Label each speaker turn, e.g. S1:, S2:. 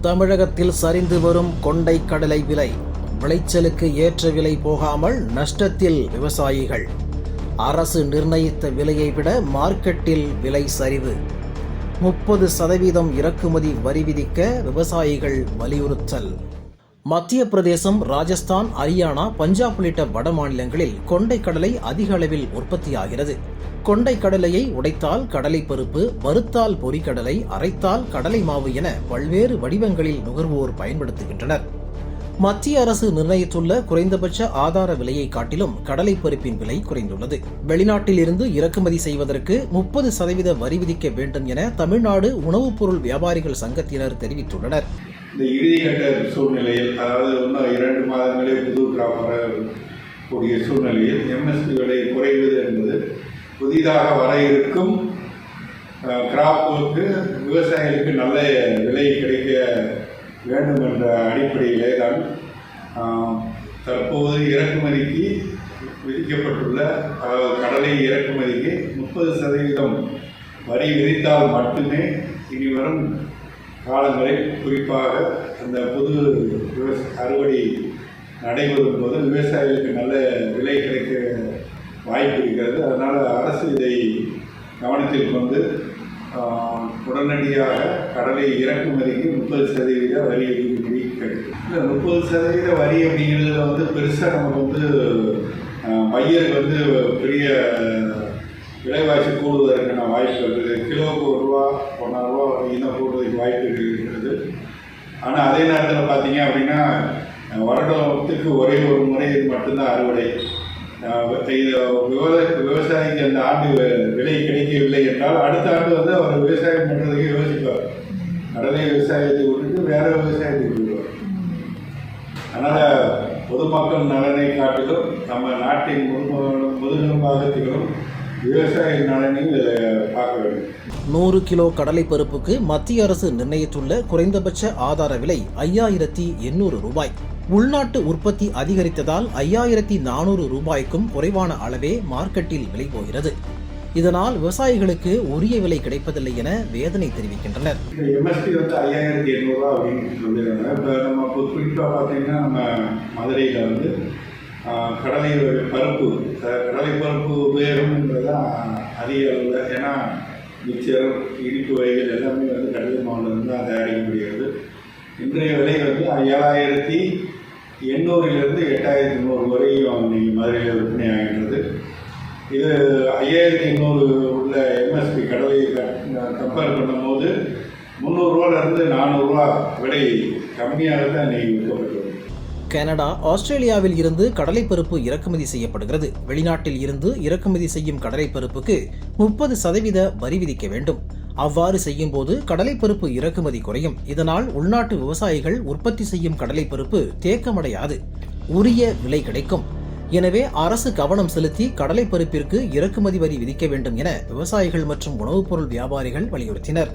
S1: தமிழகத்தில் சரிந்து வரும் கொண்டை கடலை விலை. விளைச்சலுக்கு ஏற்ற விலை போகாமல் நஷ்டத்தில் விவசாயிகள். அரசு நிர்ணயித்த விலையை விட மார்க்கெட்டில் விலை சரிவு. 30% இறக்குமதி வரி விதிக்க விவசாயிகள் வலியுறுத்தல். மத்திய பிரதேசம், ராஜஸ்தான், ஹரியானா, பஞ்சாப் உள்ளிட்ட வட மாநிலங்களில் கொண்டை கடலை அதிக அளவில் உற்பத்தியாகிறது. கொண்டை கடலையை உடைத்தால் கடலை பருப்பு, வறுத்தால் பொரிக்கடலை, அரைத்தால் கடலை மாவு என பல்வேறு வடிவங்களில் நுகர்வோர் பயன்படுத்துகின்றனர். மத்திய அரசு நிர்ணயித்துள்ள குறைந்தபட்ச ஆதார விலையை காட்டிலும் கடலை பருப்பின் விலை குறைந்துள்ளது. வெளிநாட்டில் இருந்து இறக்குமதி செய்வதற்கு 30% வரி விதிக்க வேண்டும் என தமிழ்நாடு உணவுப் பொருள் வியாபாரிகள் சங்கத்தினர் தெரிவித்துள்ளனர்.
S2: இந்த இறுதிக்கட்ட சூழ்நிலையில், அதாவது இன்னும் 2 மாதங்களே புது கிராப் வரக்கூடிய சூழ்நிலையில் எம்எஸ்பி விலை குறைவது என்பது புதிதாக வர இருக்கும் கிராப்புக்கு விவசாயிகளுக்கு நல்ல விலை கிடைக்க வேண்டும் என்ற அடிப்படையிலே தான் தற்போது இறக்குமதிக்கு விதிக்கப்பட்டுள்ள, அதாவது கடலை இறக்குமதிக்கு 30% வரி விதித்தால் மட்டுமே இனி வரும் காலங்களில், குறிப்பாக அந்த புது அறுவடை நடைபெறும் போது விவசாயிகளுக்கு நல்ல விலை கிடைக்க வாய்ப்பு இருக்கிறது. அதனால் அரசு இதை கவனத்தில் கொண்டு உடனடியாக கடலை இறக்குமதிக்கு 30% வரி கிடைக்கும். இந்த 30% வரி அப்படிங்கிறதுல பெருசாக நமக்கு பையருக்கு பெரிய விலைவாசி கூடுவதற்கான வாய்ப்பு இருக்குது. கிலோவுக்கு ₹1, ₹1.5 வரைக்கும் கூடுவதற்கு வாய்ப்பு இருக்கிறது. ஆனால் அதே நேரத்தில் பார்த்தீங்க அப்படின்னா வருடத்துக்கு ஒரே ஒரு முறை மட்டும்தான் அறுவடை. விவசாயிக்கு அந்த ஆண்டு விலை கிடைக்கவில்லை என்றால் அடுத்த ஆண்டு அவர் விவசாயம் பண்ணுறதுக்கு யோசிப்பார். கடலை விவசாயத்தை விட்டுட்டு வேற விவசாயத்துக்கு விடுவார். அதனால் பொதுமக்கள் நலனை காட்டிலும் நம்ம நாட்டின் முதுகெலும்பாக திகழும் விவசாய நலனையும் பார்க்க வேண்டும்.
S1: 100 கிலோ கடலை பருப்புக்கு மத்திய அரசு நிர்ணயித்துள்ள குறைந்தபட்ச ஆதார விலை ₹5,800. உள்நாட்டு உற்பத்தி அதிகரித்ததால் ₹5,400க்கும் குறைவான அளவே மார்க்கெட்டில் விலை போகிறது. இதனால் விவசாயிகளுக்கு உரிய விலை கிடைப்பதில்லை என வேதனை தெரிவிக்கின்றனர்.
S2: எம்எஸ்பி ₹5,800 அப்படின்னு சொல்லிடுறாங்க. இப்போ நம்ம குறிப்பாக பார்த்தீங்கன்னா நம்ம மதுரையில் கடலை பருப்பு உபயோகம்ன்றதான் அதிக அளவில். ஏன்னா மிக்சர், இனிப்பு வகைகள் எல்லாமே கடலை மாவுலேருந்து தான் தயாரிக்கப்படுகிறது. இன்றைய விலை ₹5,800 8,300 வரையும் நீங்கள் மதுரையில் விற்பனை ஆகின்றது. இது 5,800 உள்ள எம்எஸ்பி கடலை கம்பேர் பண்ணும்போது ₹300 ₹400 விலை கம்மியாக தான் நீங்கள் விற்கப்பட்டுள்ளது.
S1: கனடா, ஆஸ்திரேலியாவில் இருந்து கடலை பருப்பு இறக்குமதி செய்யப்படுகிறது. வெளிநாட்டில் இருந்து இறக்குமதி செய்யும் கடலை பருப்புக்கு 30% வரி விதிக்க வேண்டும். அவ்வாறு செய்யும் போது கடலை பருப்பு இறக்குமதி குறையும். இதனால் உள்நாட்டு விவசாயிகள் உற்பத்தி செய்யும் கடலை பருப்பு தேக்கமடையாது, உரிய விலை கிடைக்கும். எனவே அரசு கவனம் செலுத்தி கடலை பருப்பிற்கு இறக்குமதி வரி விதிக்க வேண்டும் என விவசாயிகள் மற்றும் உணவுப் பொருள் வியாபாரிகள் வலியுறுத்தினர்.